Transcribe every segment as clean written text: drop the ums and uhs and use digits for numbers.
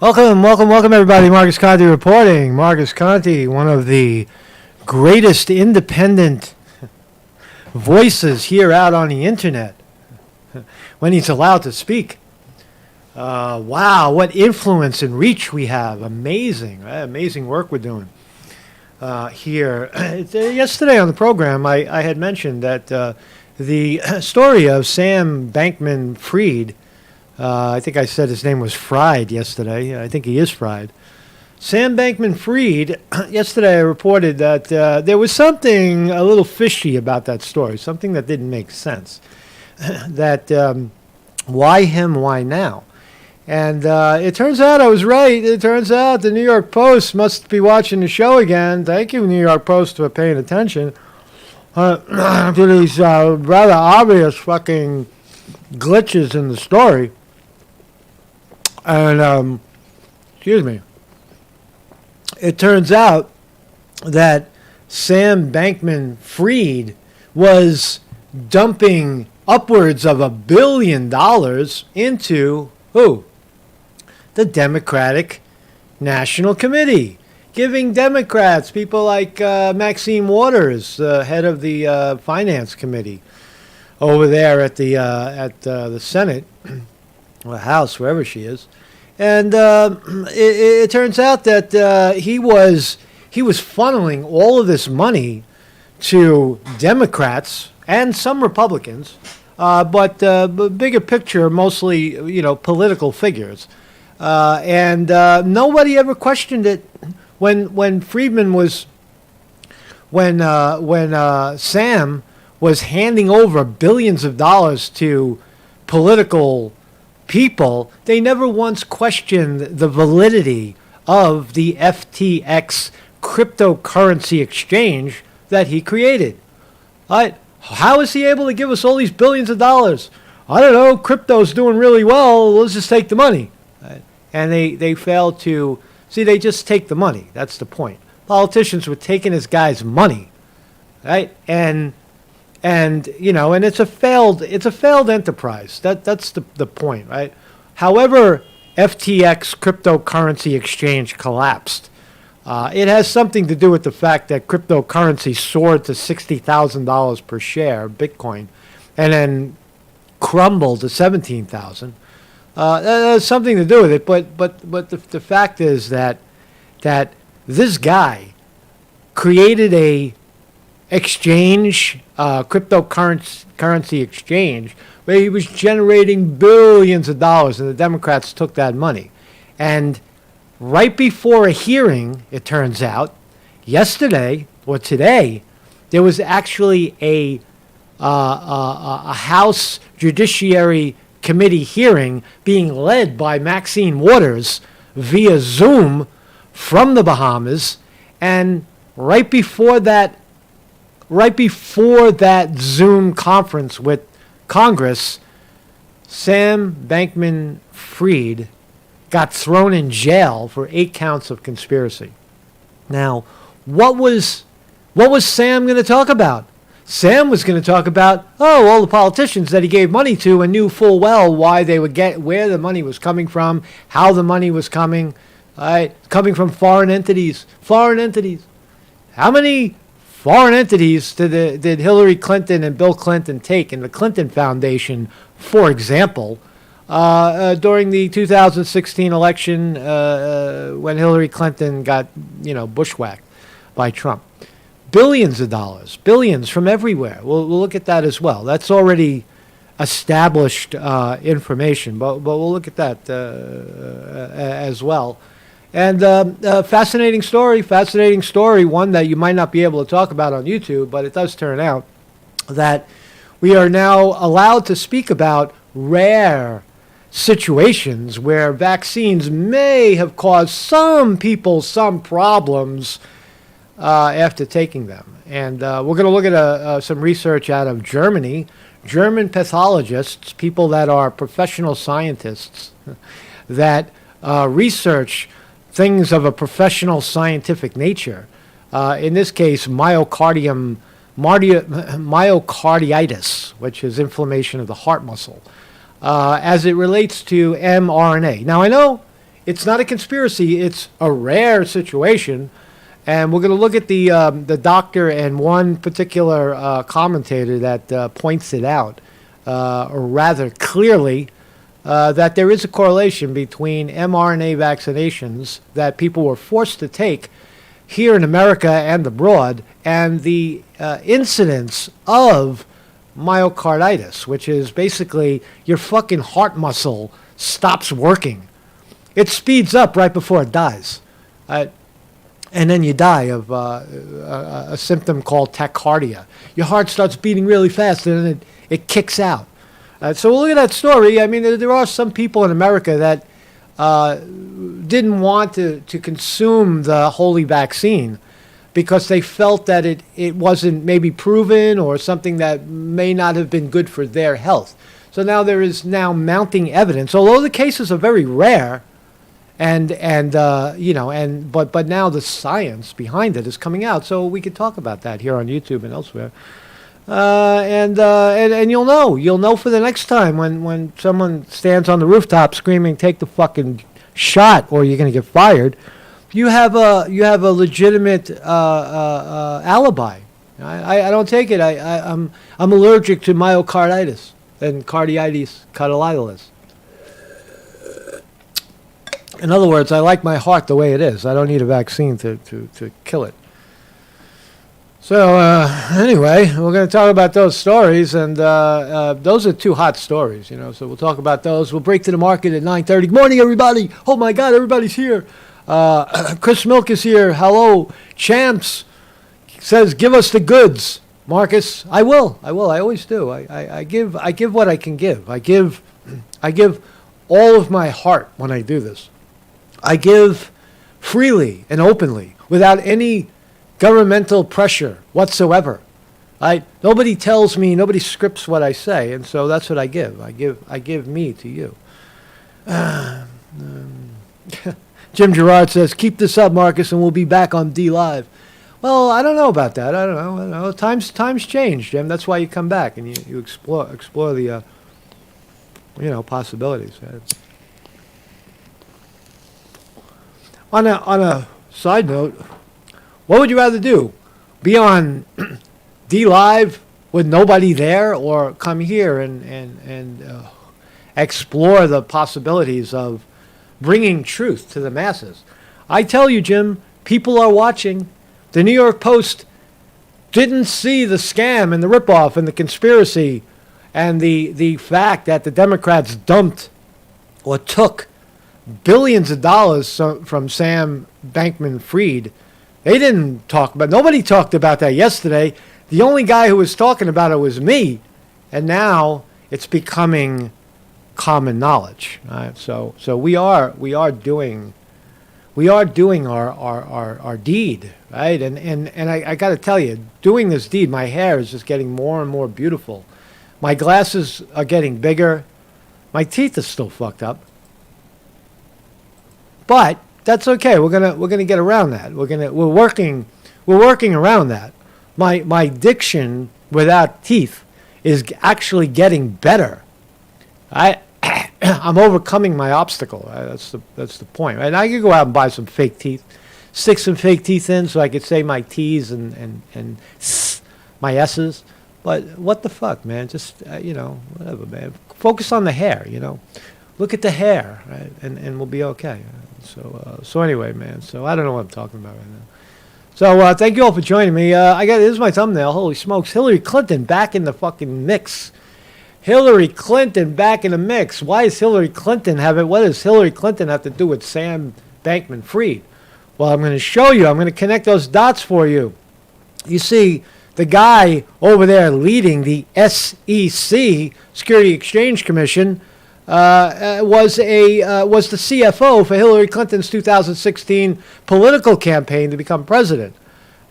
Welcome, everybody. Marcus Conti reporting. Marcus Conti, one of the greatest independent voices here out on the internet when he's allowed to speak. Wow, what influence and reach we have. Amazing, right? Amazing work we're doing here. Yesterday on the program, I had mentioned that the story of Sam Bankman-Fried, I think I said his name was Fried yesterday. I think he is Fried. Sam Bankman-Fried, yesterday I reported that there was something a little fishy about that story, something that didn't make sense. That why him, why now? And it turns out I was right. It turns out the New York Post must be watching the show again. Thank you, New York Post, for paying attention to these rather obvious fucking glitches in the story. And, excuse me, it turns out that Sam Bankman-Fried was dumping upwards of $1 billion into, who? The Democratic National Committee, giving Democrats, people like Maxine Waters, head of the Finance Committee over there at the Senate, or House, wherever she is. And it turns out that he was funneling all of this money to Democrats and some Republicans, but bigger picture, mostly political figures. And nobody ever questioned it when Sam was handing over billions of dollars to political people. They never once questioned the validity of the FTX cryptocurrency exchange that he created. Right? How is he able to give us all these billions of dollars? I don't know. Crypto's doing really well. Let's just take the money. Right? And they failed to see. They just take the money. That's the point. Politicians were taking this guy's money, right? And it's a failed enterprise. That's the point, right? However, FTX cryptocurrency exchange collapsed. It has something to do with the fact that cryptocurrency soared to $60,000 per share, Bitcoin, and then crumbled to $17,000. That has something to do with it. But the fact is that this guy created a exchange, cryptocurrency exchange, where he was generating billions of dollars, and the Democrats took that money. And right before a hearing, it turns out, yesterday or today, there was actually a House Judiciary Committee hearing being led by Maxine Waters via Zoom from the Bahamas, and right before that Zoom conference with Congress, Sam Bankman-Fried got thrown in jail for 8 counts of conspiracy. Now, what was Sam going to talk about? Sam was going to talk about, all the politicians that he gave money to and knew full well why they would get, where the money was coming from, how the money was coming, right? Coming from foreign entities. How many foreign entities did Hillary Clinton and Bill Clinton take in the Clinton Foundation, for example, during the 2016 election when Hillary Clinton got, bushwhacked by Trump? Billions of dollars, billions from everywhere. We'll look at that as well. That's already established information, but we'll look at that as well. And fascinating story, one that you might not be able to talk about on YouTube, but it does turn out that we are now allowed to speak about rare situations where vaccines may have caused some people some problems after taking them. And we're going to look at some research out of Germany. German pathologists, people that are professional scientists that research things of a professional scientific nature. In this case, myocarditis, which is inflammation of the heart muscle, as it relates to mRNA. Now, I know it's not a conspiracy. It's a rare situation. And we're going to look at the doctor and one particular commentator that points it out, or rather clearly, that there is a correlation between mRNA vaccinations that people were forced to take here in America and abroad, and the incidence of myocarditis, which is basically your fucking heart muscle stops working. It speeds up right before it dies. And then you die of a symptom called tachycardia. Your heart starts beating really fast, and then it kicks out. So we'll look at that story. I mean, there are some people in America that didn't want to consume the holy vaccine because they felt that it wasn't maybe proven or something that may not have been good for their health. So now there is now mounting evidence, although the cases are very rare, but now the science behind it is coming out, so we could talk about that here on YouTube and elsewhere. And you'll know for the next time when someone stands on the rooftop screaming, "Take the fucking shot, or you're going to get fired." You have a legitimate alibi. I don't take it. I'm allergic to myocarditis and carditis. In other words, I like my heart the way it is. I don't need a vaccine to kill it. So anyway, we're going to talk about those stories, and those are two hot stories, So we'll talk about those. We'll break to the market at 9:30. Good morning, everybody. Oh my God, everybody's here. Chris Milk is here. Hello, Champs says, "Give us the goods, Marcus." I will. I always do. I give what I can give. I give all of my heart when I do this. I give freely and openly without any governmental pressure whatsoever. Nobody tells me, nobody scripts what I say, and so that's what I give. I give me to you. Jim Gerard says, "Keep this up, Marcus, and we'll be back on D Live." Well, I don't know about that. I don't know. Times change, Jim. That's why you come back and you explore the possibilities. On a side note, what would you rather do? Be on D Live with nobody there, or come here and explore the possibilities of bringing truth to the masses? I tell you, Jim, people are watching. The New York Post didn't see the scam and the ripoff and the conspiracy and the fact that the Democrats dumped or took billions of dollars from Sam Bankman-Fried. They didn't talk about, nobody talked about that yesterday. The only guy who was talking about it was me, and now it's becoming common knowledge. Right? So we are doing our deed, right? And I got to tell you, doing this deed, my hair is just getting more and more beautiful. My glasses are getting bigger. My teeth are still fucked up, but that's okay. We're gonna get around that. We're working around that. My diction without teeth is actually getting better. I'm overcoming my obstacle. That's the point. Right? And I could go out and buy some fake teeth, stick some fake teeth in, so I could say my T's and my S's. But what the fuck, man? Just whatever, man. Focus on the hair. Look at the hair, right? And we'll be okay. So anyway, man. So I don't know what I'm talking about right now. So thank you all for joining me. This is my thumbnail. Holy smokes! Hillary Clinton back in the fucking mix. Hillary Clinton back in the mix. Why is Hillary Clinton what does Hillary Clinton have to do with Sam Bankman-Fried? Well, I'm going to show you. I'm going to connect those dots for you. You see, the guy over there leading the SEC, Security Exchange Commission, was the CFO for Hillary Clinton's 2016 political campaign to become president.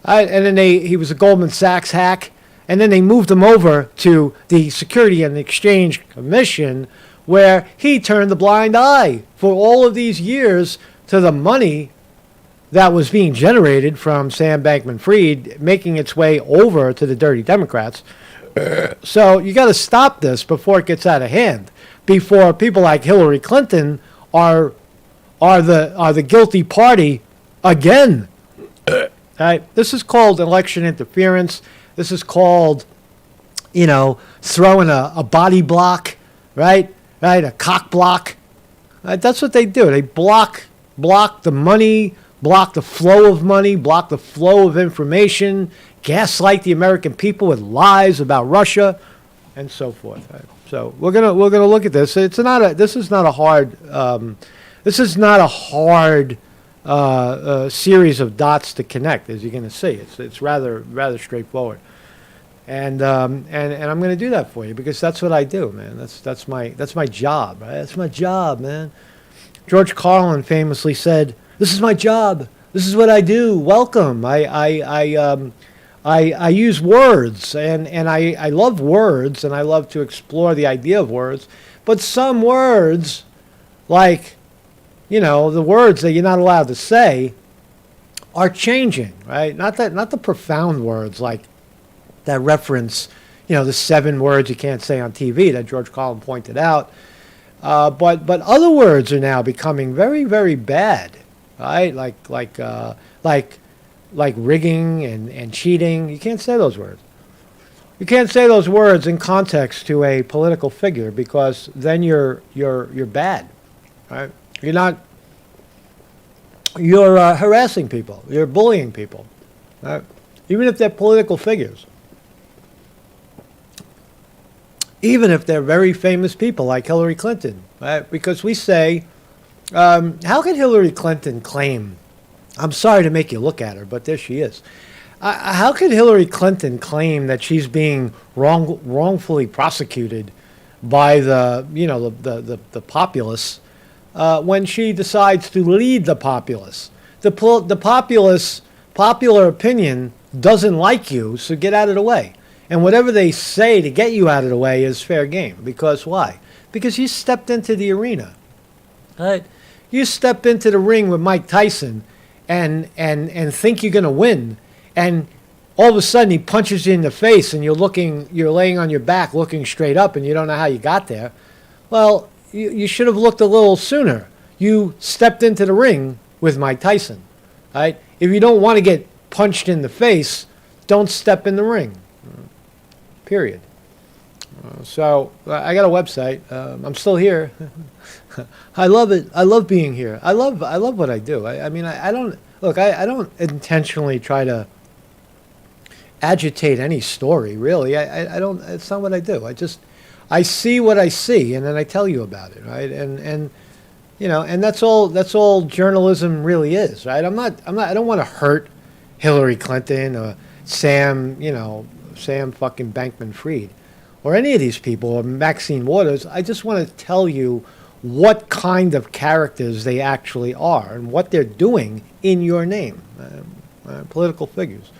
And then he was a Goldman Sachs hack. And then they moved him over to the Security and Exchange Commission, where he turned a blind eye for all of these years to the money that was being generated from Sam Bankman-Fried, making its way over to the dirty Democrats. So you got to stop this before it gets out of hand, before people like Hillary Clinton are are the guilty party again. Right? This is called election interference. This is called, throwing a body block, right? Right, a cock block. Right? That's what they do. They block the money, block the flow of money, block the flow of information, gaslight the American people with lies about Russia, and so forth. Right? So we're gonna look at this. This is not a hard series of dots to connect, as you're going to see. It's rather straightforward, and I'm going to do that for you because that's what I do, man. That's my job, right? That's my job, man. George Carlin famously said, "This is my job. This is what I do. Welcome." I use words, and I love words, and I love to explore the idea of words. But some words, like, the words that you're not allowed to say, are changing, right? Not the profound words like that reference, the 7 words you can't say on TV that George Carlin pointed out. But other words are now becoming very, very bad, right? Like rigging and cheating. You can't say those words. You can't say those words in context to a political figure because then you're bad, right? You're harassing people. You're bullying people, right? Even if they're political figures. Even if they're very famous people like Hillary Clinton, right? Because we say, how can Hillary Clinton claim, I'm sorry to make you look at her, but there she is. How could Hillary Clinton claim that she's being wrongfully prosecuted by the populace when she decides to lead the populace? The popular opinion doesn't like you, so get out of the way. And whatever they say to get you out of the way is fair game. Because why? Because you stepped into the arena. Right? You step into the ring with Mike Tyson and think you're going to win, and all of a sudden he punches you in the face and you're laying on your back looking straight up and you don't know how you got there. Well, you should have looked a little sooner. You stepped into the ring with Mike Tyson. Right? If you don't want to get punched in the face, don't step in the ring. Period. So I got a website. I'm still here. I love it. I love being here. I love what I do. I don't intentionally try to agitate any story, really. I don't. It's not what I do. I see what I see, and then I tell you about it, right? And that's all journalism really is, right? I don't want to hurt Hillary Clinton or Sam fucking Bankman-Fried or any of these people or Maxine Waters. I just want to tell you what kind of characters they actually are and what they're doing in your name, political figures.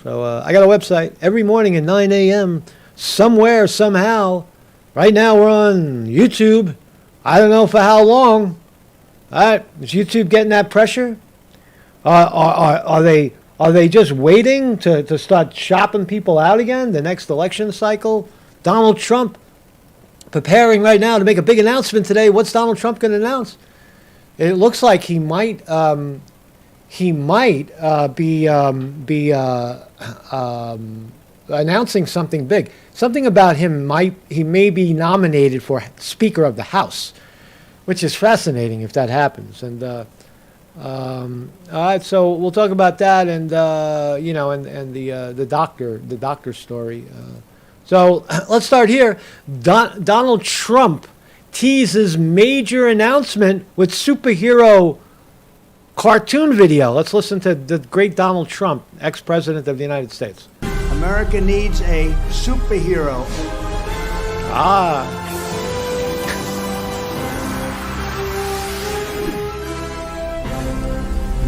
So I got a website every morning at 9 a.m. somewhere, somehow. Right now we're on YouTube. I don't know for how long. All right, is YouTube getting that pressure? Are they just waiting to start shopping people out again? The next election cycle? Donald Trump preparing right now to make a big announcement today. What's Donald Trump going to announce? It looks like he might be announcing something big. Something about he may be nominated for Speaker of the House, which is fascinating if that happens. And all right, so we'll talk about that, and the doctor story. So let's start here. Donald Trump teases major announcement with superhero cartoon video. Let's listen to the great Donald Trump, ex-president of the United States. America needs a superhero.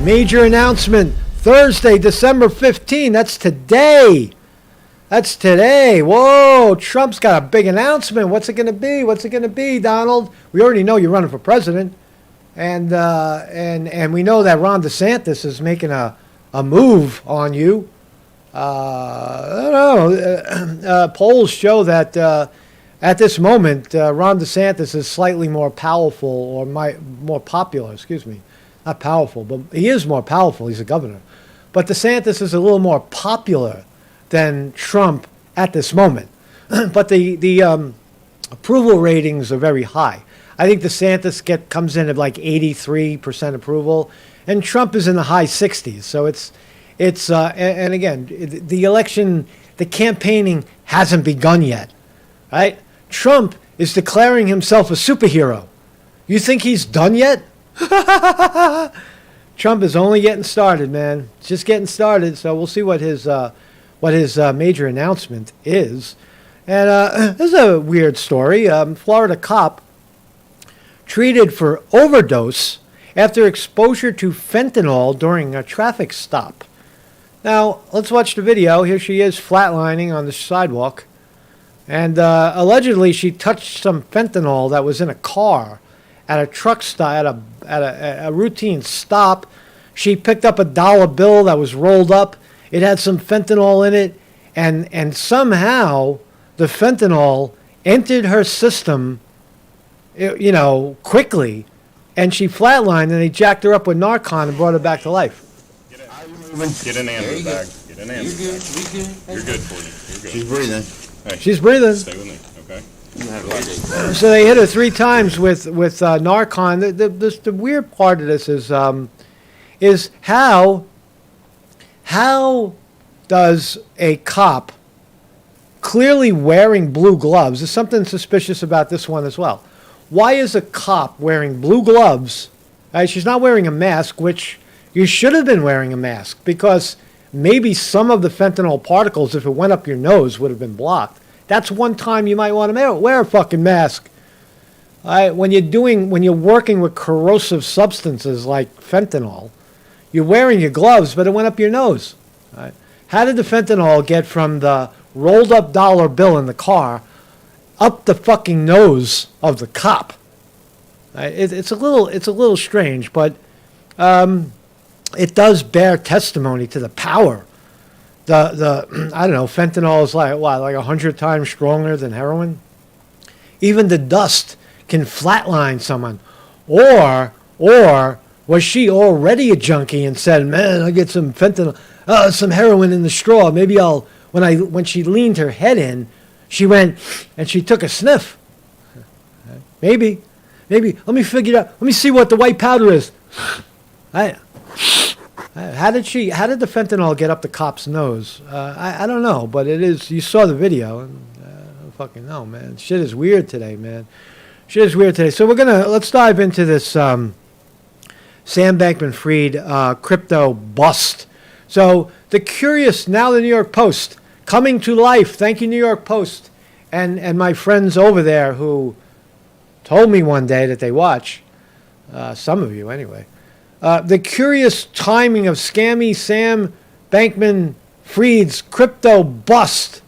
Major announcement, Thursday, December 15. That's today. Whoa, Trump's got a big announcement. What's it going to be, Donald? We already know you're running for president. And we know that Ron DeSantis is making a move on you. I don't know. Polls show that at this moment, Ron DeSantis is slightly more powerful or more popular, excuse me. Not powerful, but he is more powerful. He's a governor. But DeSantis is a little more popular than Trump at this moment. But the approval ratings are very high. I think DeSantis comes in at like 83% approval, and Trump is in the high 60s. So and again, the election, the campaigning hasn't begun yet, right? Trump is declaring himself a superhero. You think he's done yet? Trump is only getting started, man. Just getting started. So we'll see what his major announcement is. And this is a weird story. Florida cop treated for overdose after exposure to fentanyl during a traffic stop. Now, let's watch the video. Here she is flatlining on the sidewalk. And allegedly, she touched some fentanyl that was in a car at a truck stop, at a routine stop. She picked up a dollar bill that was rolled up. It had some fentanyl in it. And somehow, the fentanyl entered her system, quickly. And she flatlined, and they jacked her up with Narcan and brought her back to life. Get an Amber bag. Get an Amber bag. You're good, Courtney. You're good. She's breathing. Hey, She's breathing. stay with me, okay? So they hit her 3 times with Narcan. The weird part of this is how does a cop clearly wearing blue gloves? There's something suspicious about this one as well. Why is a cop wearing blue gloves? She's not wearing a mask, which you should have been wearing a mask, because maybe some of the fentanyl particles, if it went up your nose, would have been blocked. That's one time you might want to wear a fucking mask. When you're working with corrosive substances like fentanyl, you're wearing your gloves, but it went up your nose. Right? How did the fentanyl get from the rolled up dollar bill in the car up the fucking nose of the cop? It's a little strange, but it does bear testimony to the power. The I don't know, fentanyl is like 100 times stronger than heroin. Even the dust can flatline someone. Or was she already a junkie and said, "Man, I'll get some fentanyl, some heroin in the straw. Maybe I'll." When she leaned her head in, she went and she took a sniff. Maybe. Let me figure it out. Let me see what the white powder is. How did the fentanyl get up the cop's nose? I don't know, but it is. You saw the video, and I don't fucking know, man. Shit is weird today, man. Shit is weird today. So let's dive into this Sam Bankman-Fried crypto bust. So the New York Post coming to life. Thank you, New York Post, and my friends over there who told me one day that they watch. Some of you, anyway. The curious timing of scammy Sam Bankman-Fried's crypto bust.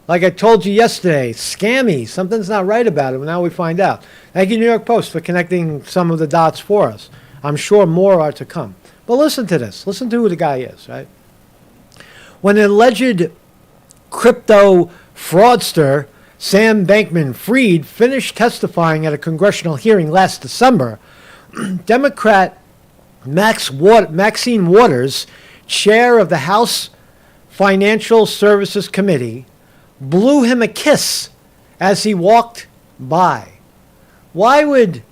Like I told you yesterday, scammy. Something's not right about it. Now we find out. Thank you, New York Post, for connecting some of the dots for us. I'm sure more are to come. But listen to this. Listen to who the guy is, right? When an alleged crypto fraudster Sam Bankman-Fried finished testifying at a congressional hearing last December, Democrat Maxine Waters, chair of the House Financial Services Committee, blew him a kiss as he walked by. Why would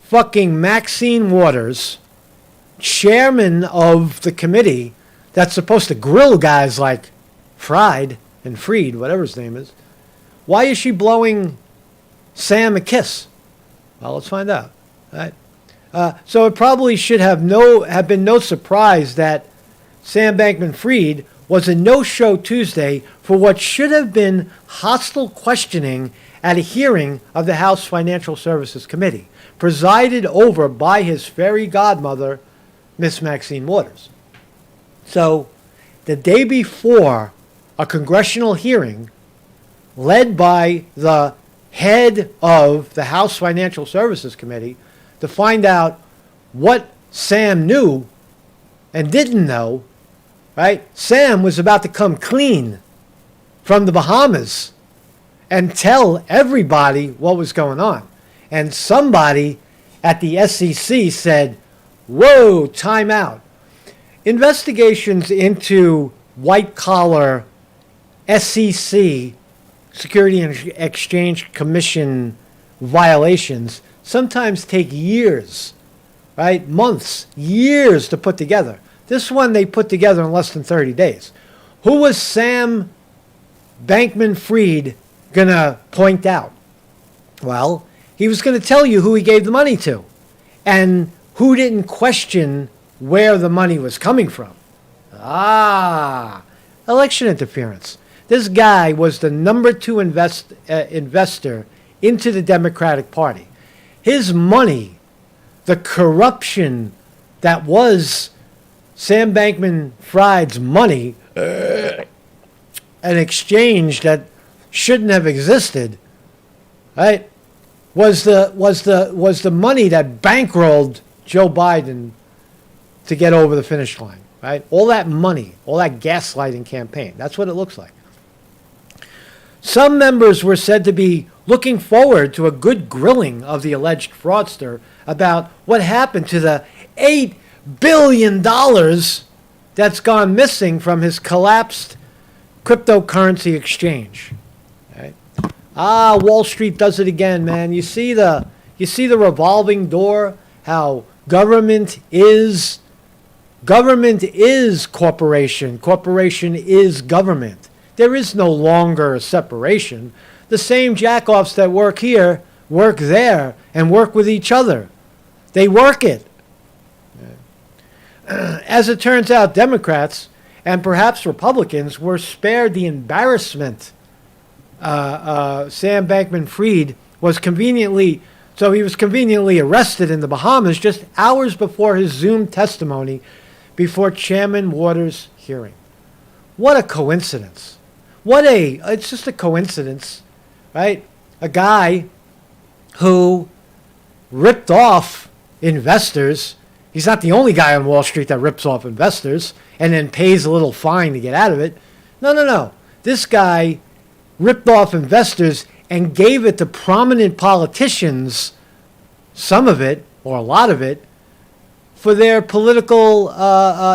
fucking Maxine Waters, chairman of the committee that's supposed to grill guys like Fried and Fried, whatever his name is, why is she blowing Sam a kiss? Well, let's find out. All right. So it probably should have been no surprise that Sam Bankman-Fried was a no-show Tuesday for what should have been hostile questioning at a hearing of the House Financial Services Committee, presided over by his fairy godmother, Miss Maxine Waters. So the day before a congressional hearing led by the head of the House Financial Services Committee to find out what Sam knew and didn't know, right? Sam was about to come clean from the Bahamas and tell everybody what was going on. And somebody at the SEC said, whoa, time out. Investigations into white-collar SEC, Security and Exchange Commission violations sometimes take years, right? Months, years to put together. This one they put together in less than 30 days. Who was Sam Bankman-Fried going to point out? Well, he was going to tell you who he gave the money to and who didn't question where the money was coming from. Election interference. This guy was the number 2 investor into the Democratic Party. His money, the corruption that was Sam Bankman-Fried's money, an exchange that shouldn't have existed, right? Was the money that bankrolled Joe Biden to get over the finish line, right? All that money, all that gaslighting campaign. That's what it looks like. Some members were said to be looking forward to a good grilling of the alleged fraudster about what happened to the $8 billion that's gone missing from his collapsed cryptocurrency exchange. Right? Wall Street does it again, man. You see the revolving door, how government is corporation, corporation is government. There is no longer a separation. The same jackoffs that work here work there and work with each other. They work it. As it turns out, Democrats and perhaps Republicans were spared the embarrassment. Sam Bankman-Fried was conveniently arrested in the Bahamas just hours before his Zoom testimony before Chairman Waters' hearing. What a coincidence. It's just a coincidence, right? A guy who ripped off investors. He's not the only guy on Wall Street that rips off investors and then pays a little fine to get out of it. No. This guy ripped off investors and gave it to prominent politicians, some of it, or a lot of it, for their political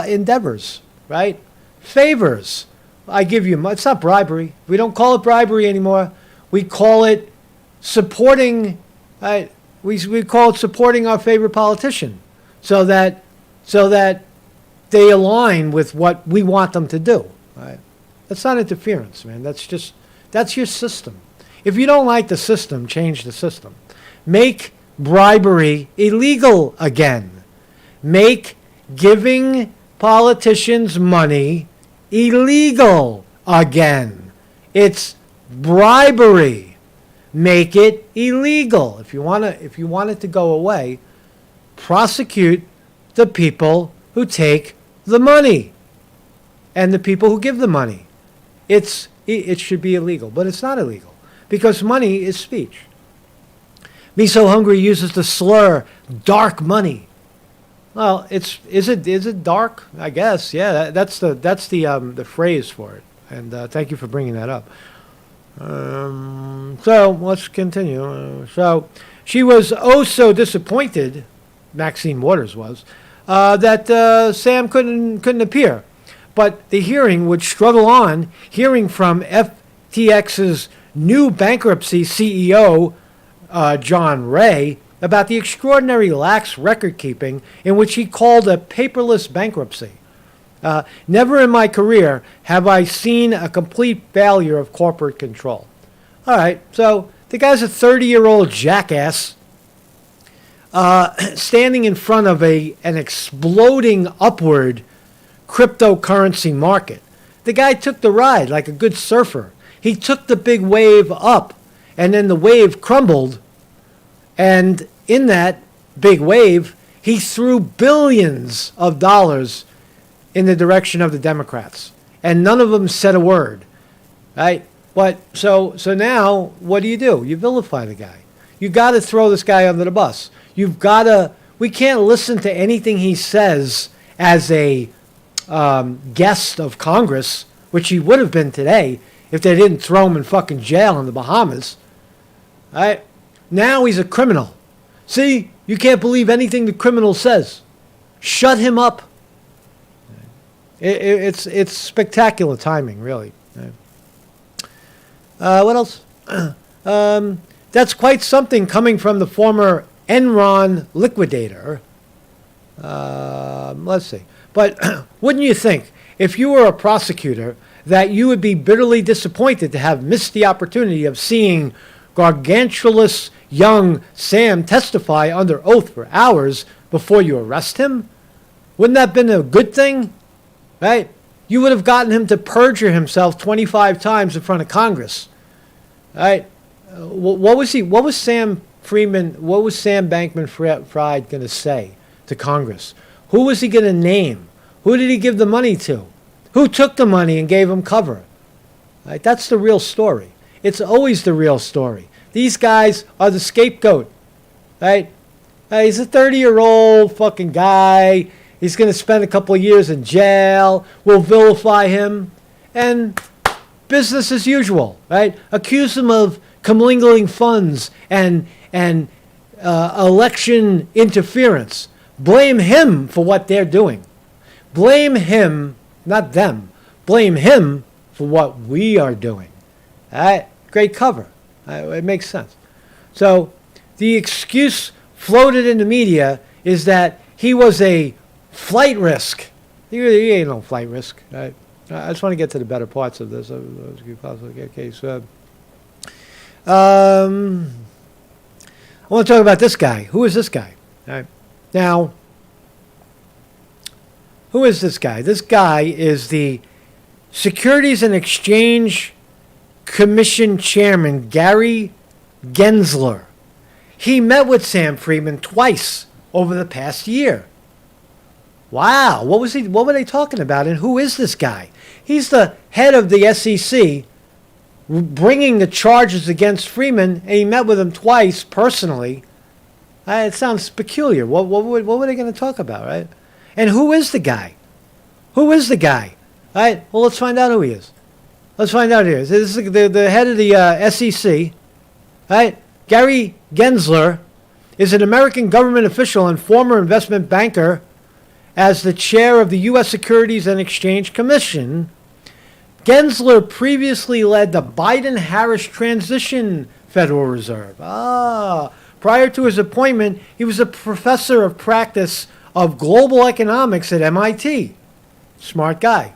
endeavors, right? Favors. I give you, it's not bribery. We don't call it bribery anymore. We call it supporting, right? We call it supporting our favorite politician so that they align with what we want them to do, right? That's not interference, man. That's your system. If you don't like the system, change the system. Make bribery illegal again. Make giving politicians money illegal again. It's bribery. Make it illegal. If you want it to go away, prosecute the people who take the money and the people who give the money. It should be illegal, but it's not illegal because money is speech. Me So Hungry uses the slur dark money. Well, is it dark? I guess, yeah. That's the phrase for it. And thank you for bringing that up. So let's continue. So she was so disappointed, Maxine Waters was, that Sam couldn't appear. But the hearing would struggle on, hearing from FTX's new bankruptcy CEO, John Ray, about the extraordinary lax record-keeping in which he called a paperless bankruptcy. Never in my career have I seen a complete failure of corporate control. All right, so the guy's a 30-year-old jackass standing in front of an exploding upward cryptocurrency market. The guy took the ride like a good surfer. He took the big wave up, and then the wave crumbled. And in that big wave, he threw billions of dollars in the direction of the Democrats. And none of them said a word, right? But so now, what do? You vilify the guy. You got to throw this guy under the bus. We can't listen to anything he says as a guest of Congress, which he would have been today, if they didn't throw him in fucking jail in the Bahamas. Right? Now he's a criminal. See, you can't believe anything the criminal says. Shut him up. It's spectacular timing, really. What else? That's quite something coming from the former Enron liquidator. Let's see. But wouldn't you think, if you were a prosecutor, that you would be bitterly disappointed to have missed the opportunity of seeing gargantuous young Sam testify under oath for hours before you arrest him? Wouldn't that have been a good thing? Right? You would have gotten him to perjure himself 25 times in front of Congress. Right? What was Sam Bankman-Fried going to say to Congress? Who was he going to name? Who did he give the money to? Who took the money and gave him cover? Right? That's the real story. It's always the real story. These guys are the scapegoat. Right? He's a 30-year-old fucking guy. He's going to spend a couple of years in jail. We'll vilify him. And business as usual. Right? Accuse him of commingling funds and election interference. Blame him for what they're doing. Blame him, not them. Blame him for what we are doing. Great cover. It makes sense. So the excuse floated in the media is that he was a flight risk. He ain't no flight risk. Right? I just want to get to the better parts of this. Okay, so I want to talk about this guy. Who is this guy? All right. Now, who is this guy? This guy is the Securities and Exchange Commission Chairman, Gary Gensler. He met with Sam Friedman twice over the past year. Wow, what were they talking about, and who is this guy? He's the head of the SEC, bringing the charges against Friedman, and he met with him twice personally. It sounds peculiar. What were they going to talk about, right? And who is the guy? Who is the guy? All right, well, let's find out who he is. Let's find out who he is. This is the head of the SEC. All right, Gary Gensler is an American government official and former investment banker. As the chair of the U.S. Securities and Exchange Commission, Gensler previously led the Biden-Harris Transition Federal Reserve. Prior to his appointment, he was a professor of practice of global economics at MIT. Smart guy.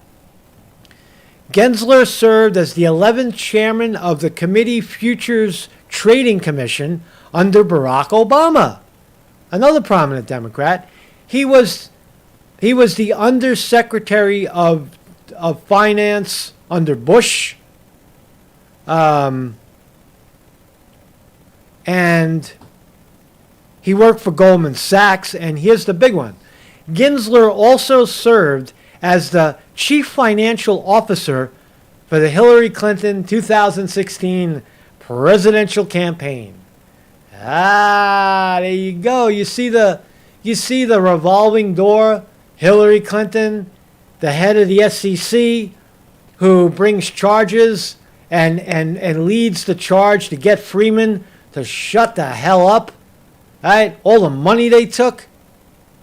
Gensler served as the 11th chairman of the Committee Futures Trading Commission under Barack Obama, another prominent Democrat. He was the undersecretary of finance under Bush, and he worked for Goldman Sachs. And here's the big one: Gensler also served as the chief financial officer for the Hillary Clinton 2016 presidential campaign. There you go. You see the revolving door. Hillary Clinton, the head of the SEC, who brings charges and leads the charge to get Freeman to shut the hell up. Right? All the money they took.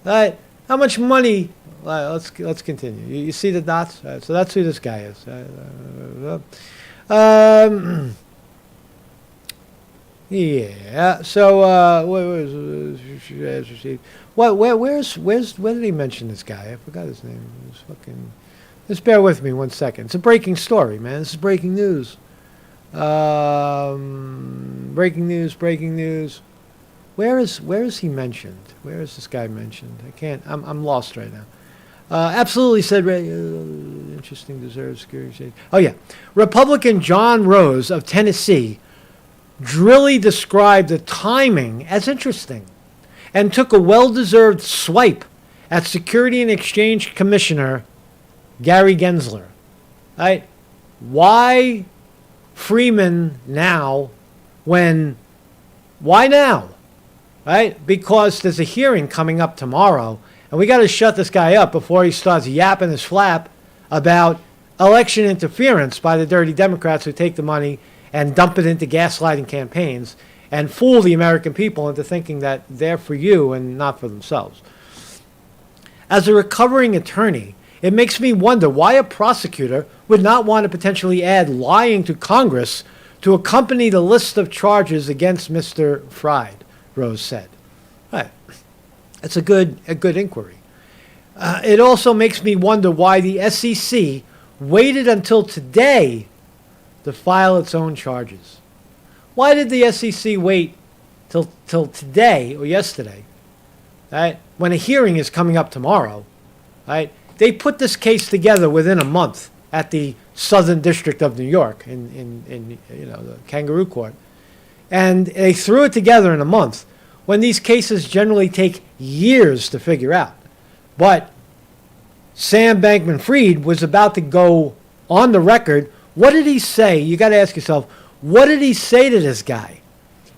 Right? How much money? Let's continue. You see the dots? Right, so that's who this guy is. Yeah. So where did he mention this guy? I forgot his name. It was fucking. Just bear with me 1 second. It's a breaking story, man. This is breaking news. Breaking news. Where is he mentioned? Where is this guy mentioned? I can't. I'm lost right now. Absolutely said. Interesting. Deserves security. Oh yeah, Republican John Rose of Tennessee really described the timing as interesting and took a well-deserved swipe at Security and Exchange Commissioner Gary Gensler. Right? Why Freeman now? Why now? Right? Because there's a hearing coming up tomorrow, and we got to shut this guy up before he starts yapping his flap about election interference by the dirty Democrats who take the money and dump it into gaslighting campaigns and fool the American people into thinking that they're for you and not for themselves. As a recovering attorney, it makes me wonder why a prosecutor would not want to potentially add lying to Congress to accompany the list of charges against Mr. Fried, Rose said. Right. That's a good inquiry. It also makes me wonder why the SEC waited until today to file its own charges. Why did the SEC wait till today or yesterday, right, when a hearing is coming up tomorrow? Right? They put this case together within a month at the Southern District of New York in the Kangaroo Court, and they threw it together in a month when these cases generally take years to figure out. But Sam Bankman-Fried was about to go on the record. What did he say? You got to ask yourself, what did he say to this guy?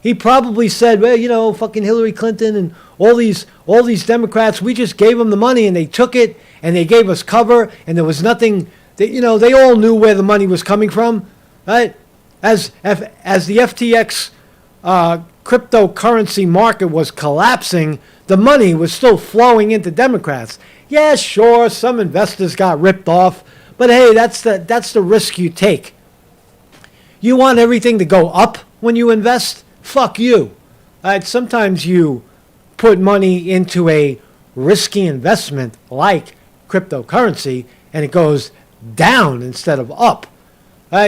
He probably said, well, fucking Hillary Clinton and all these Democrats, we just gave them the money and they took it and they gave us cover and there was nothing, they all knew where the money was coming from, right? As the FTX cryptocurrency market was collapsing, the money was still flowing into Democrats. Yeah, sure, some investors got ripped off, but hey, that's the risk you take. You want everything to go up when you invest? Fuck you. Sometimes you put money into a risky investment like cryptocurrency and it goes down instead of up.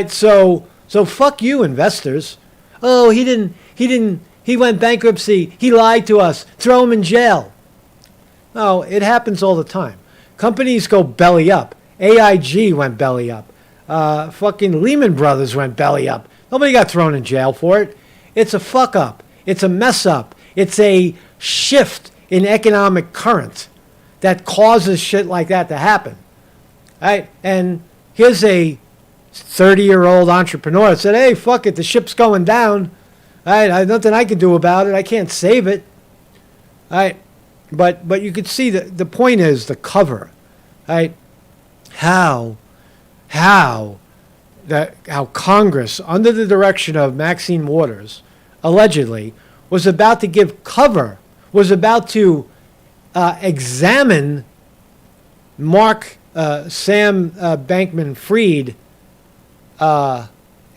So fuck you, investors. Oh, he went bankruptcy. He lied to us. Throw him in jail. No, it happens all the time. Companies go belly up. AIG went belly up. Fucking Lehman Brothers went belly up. Nobody got thrown in jail for it. It's a fuck up. It's a mess up. It's a shift in economic current that causes shit like that to happen. Right? And here's a 30-year-old entrepreneur that said, hey, fuck it, the ship's going down. Right? There's nothing I can do about it. I can't save it. Right? But you could see that the point is the cover. Right? How Congress, under the direction of Maxine Waters, allegedly, was about to give cover, was about to examine Sam Bankman-Fried,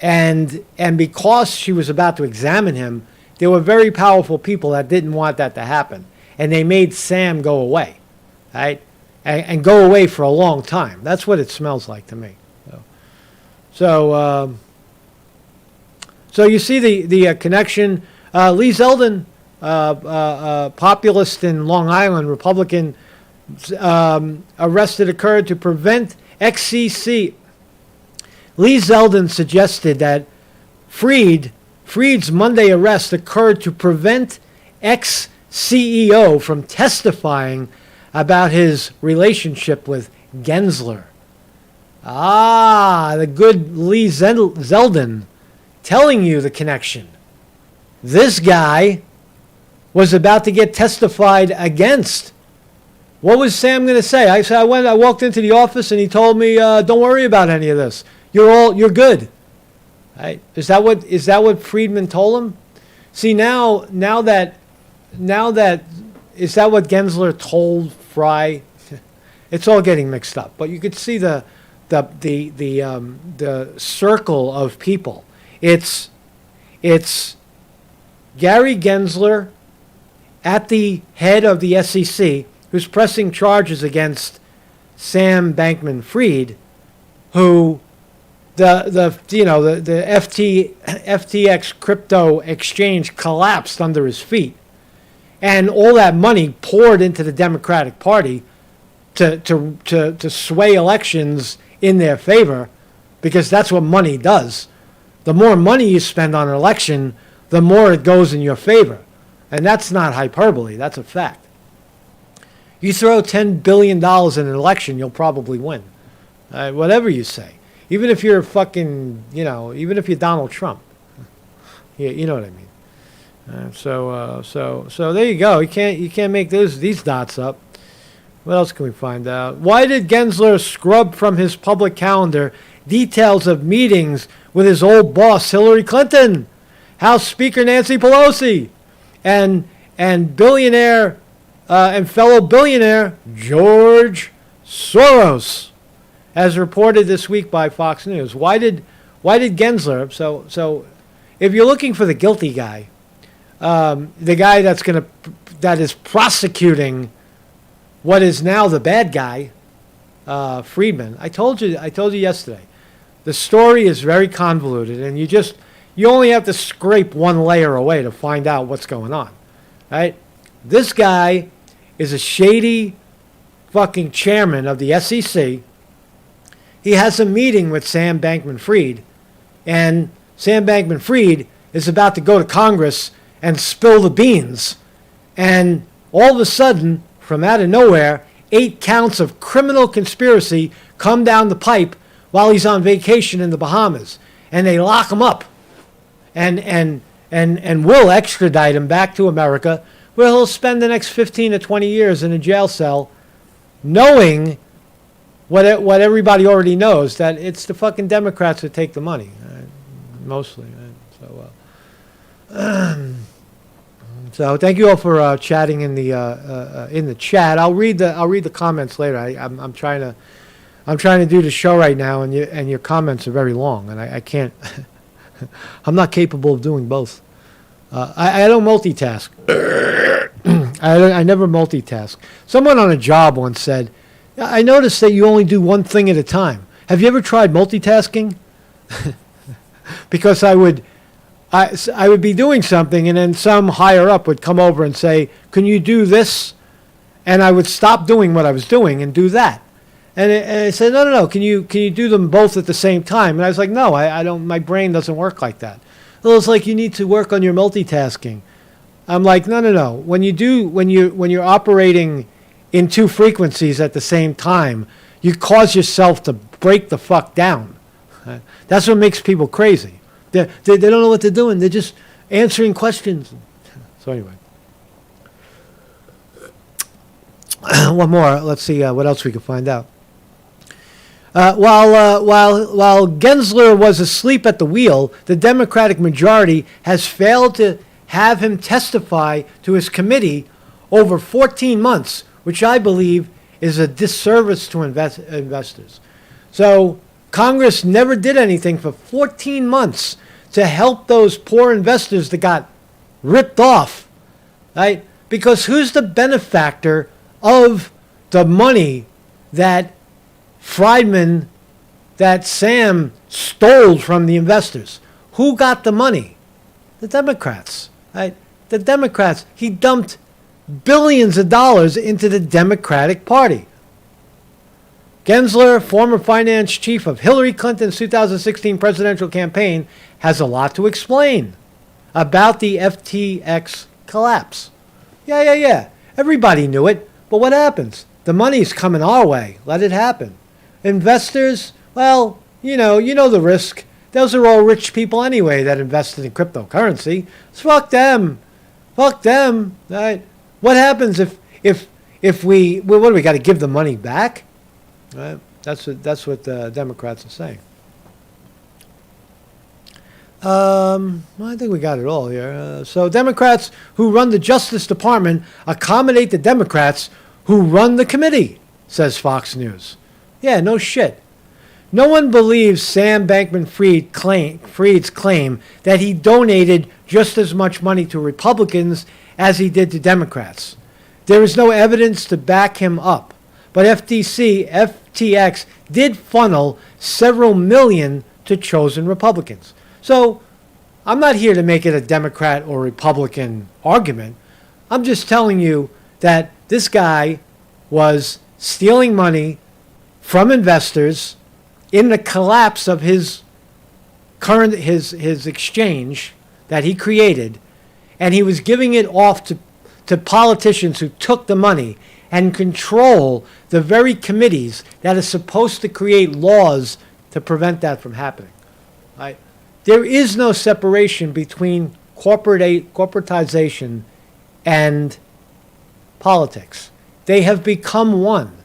and because she was about to examine him, there were very powerful people that didn't want that to happen, and they made Sam go away, right? And go away for a long time. That's what it smells like to me. So you see the connection. Lee Zeldin, populist in Long Island, Republican, arrested occurred to prevent XCC. Lee Zeldin suggested that Fried's Monday arrest occurred to prevent ex-CEO from testifying about his relationship with Gensler. The good Lee Zeldin telling you the connection. This guy was about to get testified against. What was Sam going to say? I walked into the office and he told me, don't worry about any of this. You're good. Right? Is that what Friedman told him? See, now that is that what Gensler told Fry? It's all getting mixed up. But you could see the circle of people. It's Gary Gensler at the head of the SEC, who's pressing charges against Sam Bankman-Fried, who the FTX crypto exchange collapsed under his feet, and all that money poured into the Democratic Party to sway elections in their favor, because that's what money does. The more money you spend on an election, the more it goes in your favor. And that's not hyperbole, that's a fact. You throw $10 billion in an election, you'll probably win. Whatever you say. Even if you're fucking, even if you're Donald Trump. You know what I mean. So there you go. You can't make these dots up. What else can we find out? Why did Gensler scrub from his public calendar details of meetings with his old boss, Hillary Clinton, House Speaker Nancy Pelosi, and billionaire and fellow billionaire George Soros, as reported this week by Fox News? Why did Gensler? So if you're looking for the guilty guy, the guy that is prosecuting what is now the bad guy, Friedman. I told you yesterday. The story is very convoluted, and you only have to scrape one layer away to find out what's going on, right? This guy is a shady fucking chairman of the SEC. He has a meeting with Sam Bankman-Fried, and Sam Bankman-Fried is about to go to Congress and spill the beans, and all of a sudden, from out of nowhere, 8 counts of criminal conspiracy come down the pipe while he's on vacation in the Bahamas, and they lock him up, and will extradite him back to America, where he'll spend the next 15 to 20 years in a jail cell, knowing what everybody already knows, that it's the fucking Democrats that take the money, mostly. So thank you all for chatting in the chat. I'll read the comments later. I'm trying to do the show right now, and your comments are very long, and I can't. I'm not capable of doing both. I don't multitask. I never multitask. Someone on a job once said, "I noticed that you only do one thing at a time. Have you ever tried multitasking?" Because I would be doing something, and then some higher up would come over and say, "Can you do this?" And I would stop doing what I was doing and do that. And I said, no. Can you do them both at the same time? And I was like, no, I don't. My brain doesn't work like that. Well, it's like you need to work on your multitasking. I'm like, no. When you're operating in 2 frequencies at the same time, you cause yourself to break the fuck down. That's what makes people crazy. They don't know what they're doing. They're just answering questions. So anyway. One more. Let's see what else we can find out. While Gensler was asleep at the wheel, the Democratic majority has failed to have him testify to his committee over 14 months, which I believe is a disservice to investors. So Congress never did anything for 14 months to help those poor investors that got ripped off, right? Because who's the benefactor of the money that Sam stole from the investors? Who got the money? The Democrats, right? The Democrats. He dumped billions of dollars into the Democratic Party. Gensler, former finance chief of Hillary Clinton's 2016 presidential campaign, has a lot to explain about the FTX collapse. Yeah. Everybody knew it, but what happens? The money's coming our way. Let it happen. Investors, well, you know the risk. Those are all rich people anyway that invested in cryptocurrency. So fuck them. Right? What happens if we what do we got to give the money back? Right? That's what the Democrats are saying. I think we got it all here. So Democrats who run the Justice Department accommodate the Democrats who run the committee, says Fox News. Yeah, no shit. No one believes Sam Bankman-Fried's claim that he donated just as much money to Republicans as he did to Democrats. There is no evidence to back him up. But FTX did funnel several million to chosen Republicans. So I'm not here to make it a Democrat or Republican argument. I'm just telling you that this guy was stealing money from investors in the collapse of his exchange that he created, and he was giving it off to politicians who took the money and control the very committees that are supposed to create laws to prevent that from happening. Right? There is no separation between corporatization and politics. They have become one.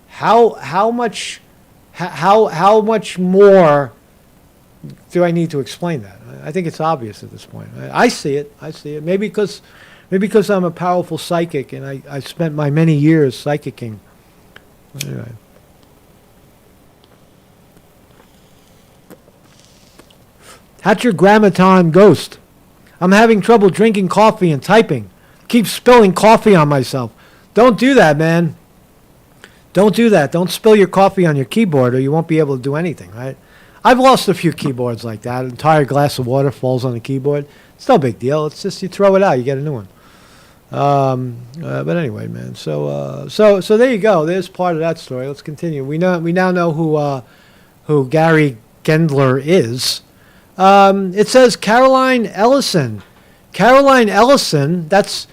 How much more do I need to explain that? I think it's obvious at this point. I see it. Maybe because I'm a powerful psychic and I spent my many years psychicking. Anyway. That's your grammaton ghost. I'm having trouble drinking coffee and typing. Keep spilling coffee on myself. Don't do that, man. Don't do that. Don't spill your coffee on your keyboard or you won't be able to do anything, right? I've lost a few keyboards like that. An entire glass of water falls on the keyboard. It's no big deal. It's just you throw it out, you get a new one. But anyway, man. So there you go. There's part of that story. Let's continue. We now know who Gary Gendler is. It says Caroline Ellison. Caroline Ellison, that's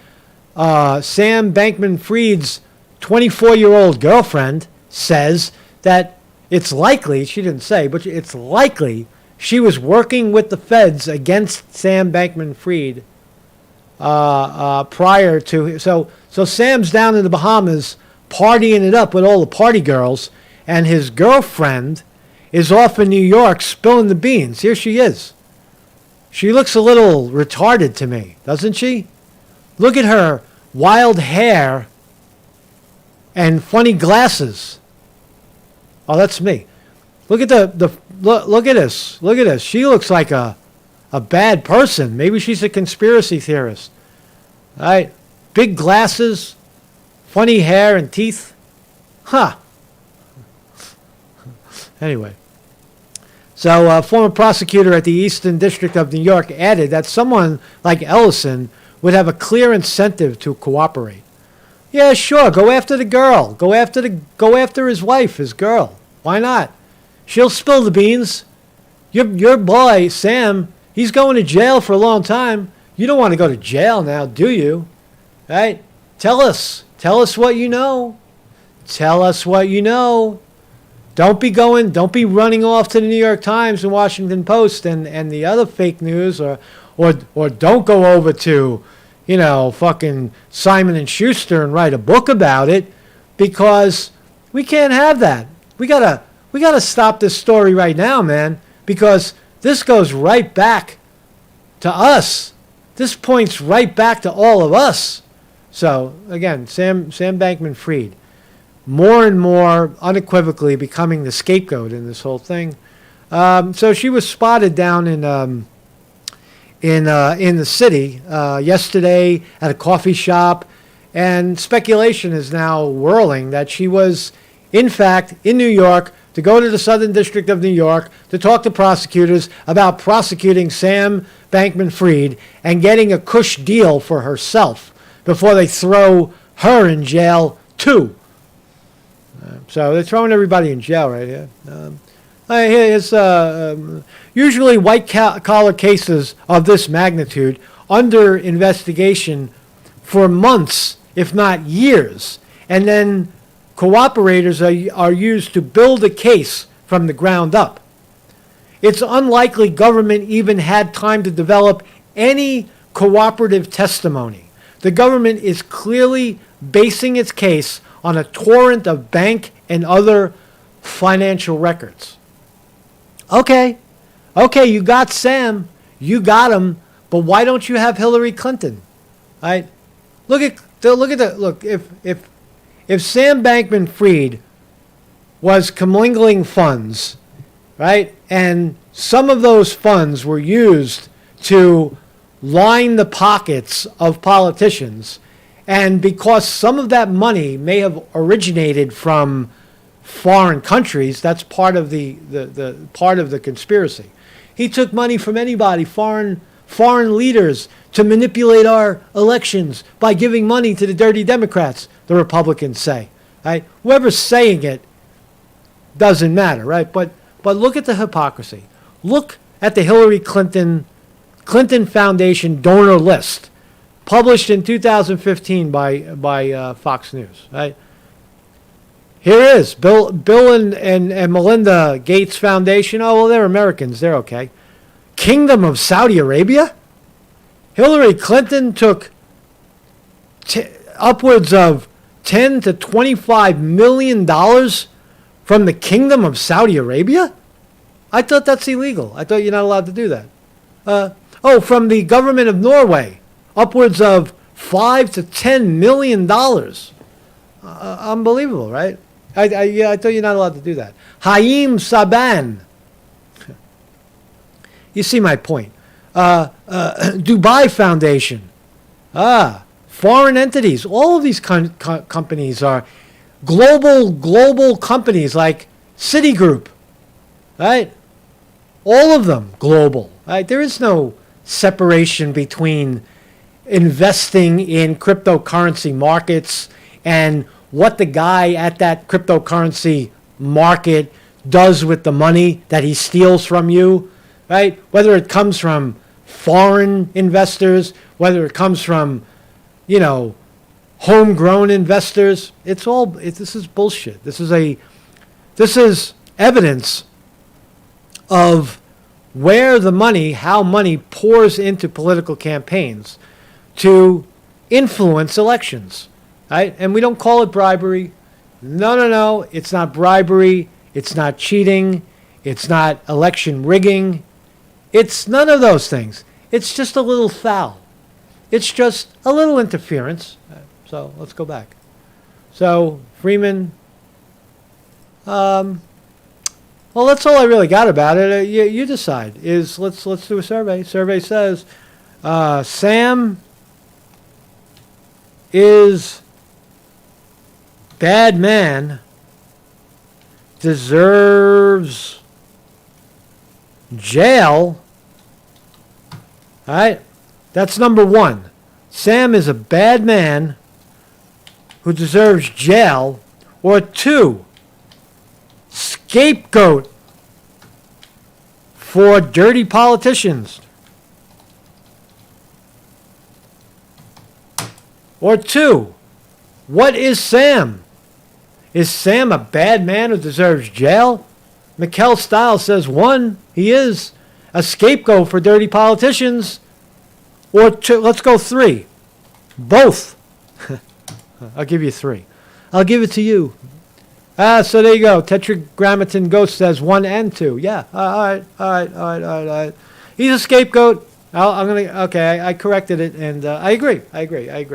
Sam Bankman-Fried's 24-year-old girlfriend, says that it's likely, she didn't say, but it's likely she was working with the feds against Sam Bankman-Fried prior to. So Sam's down in the Bahamas partying it up with all the party girls, and his girlfriend is off in New York spilling the beans. Here she is. She looks a little retarded to me, doesn't she? Look at her wild hair and funny glasses. Oh, that's me. Look at look at this. Look at this. She looks like a bad person. Maybe she's a conspiracy theorist. All right? Big glasses, funny hair and teeth. Huh. Anyway. So a former prosecutor at the Eastern District of New York added that someone like Ellison would have a clear incentive to cooperate. Yeah, sure. Go after the girl. Go after his wife, his girl. Why not? She'll spill the beans. Your boy, Sam, he's going to jail for a long time. You don't want to go to jail now, do you? Right? Tell us. Tell us what you know. Tell us what you know. Don't be running off to the New York Times and Washington Post and the other fake news or don't go over to, fucking Simon & Schuster and write a book about it, because we can't have that. We gotta stop this story right now, man, because this goes right back to us. This points right back to all of us. So again, Sam Bankman-Fried, more and more unequivocally becoming the scapegoat in this whole thing. So she was spotted down in the city yesterday at a coffee shop, and speculation is now whirling that she was, in fact, in New York to go to the Southern District of New York to talk to prosecutors about prosecuting Sam Bankman-Fried and getting a cush deal for herself before they throw her in jail too. So they're throwing everybody in jail right here. Here's usually white-collar cases of this magnitude under investigation for months, if not years, and then cooperators are used to build a case from the ground up. It's unlikely government even had time to develop any cooperative testimony. The government is clearly basing its case on a torrent of bank and other financial records. Okay, you got Sam, you got him, but why don't you have Hillary Clinton? Right? Look, if Sam Bankman-Fried was commingling funds, right, and some of those funds were used to line the pockets of politicians, and because some of that money may have originated from foreign countries, that's part of the part of the conspiracy. He took money from anybody, foreign leaders, to manipulate our elections by giving money to the dirty Democrats, the Republicans say. Right? Whoever's saying it doesn't matter, right? But look at the hypocrisy. Look at the Hillary Clinton Foundation donor list, published in 2015 by Fox News. Right? Here it is, Bill and Melinda Gates Foundation. Oh, well, they're Americans. They're okay. Kingdom of Saudi Arabia? Hillary Clinton took upwards of $10 to $25 million from the Kingdom of Saudi Arabia? I thought that's illegal. I thought you're not allowed to do that. From the government of Norway, upwards of $5 to $10 million. Unbelievable, right? I thought you're not allowed to do that. Haim Saban. You see my point. Dubai Foundation. Foreign entities. All of these companies are global companies like Citigroup, right? All of them global, right? There is no separation between investing in cryptocurrency markets and what the guy at that cryptocurrency market does with the money that he steals from you, right? Whether it comes from foreign investors, whether it comes from, homegrown investors, this is bullshit. This is evidence of how money pours into political campaigns to influence elections, right? And we don't call it bribery. No, it's not bribery. It's not cheating. It's not election rigging. It's none of those things. It's just a little foul. It's just a little interference. So let's go back. So Freeman, well, that's all I really got about it. You decide. Let's do a survey. Survey says Sam is bad man, deserves jail. All right, that's number one. Sam is a bad man who deserves jail. Or two, scapegoat for dirty politicians. Or two, what is Sam? Is Sam a bad man who deserves jail? Mikkel Stiles says one, he is a scapegoat for dirty politicians. Or two, let's go three, both. I'll give you three. I'll give it to you. So there you go. Tetragrammaton Ghost says 1 and 2. Yeah. All right. He's a scapegoat. I corrected it, and I agree.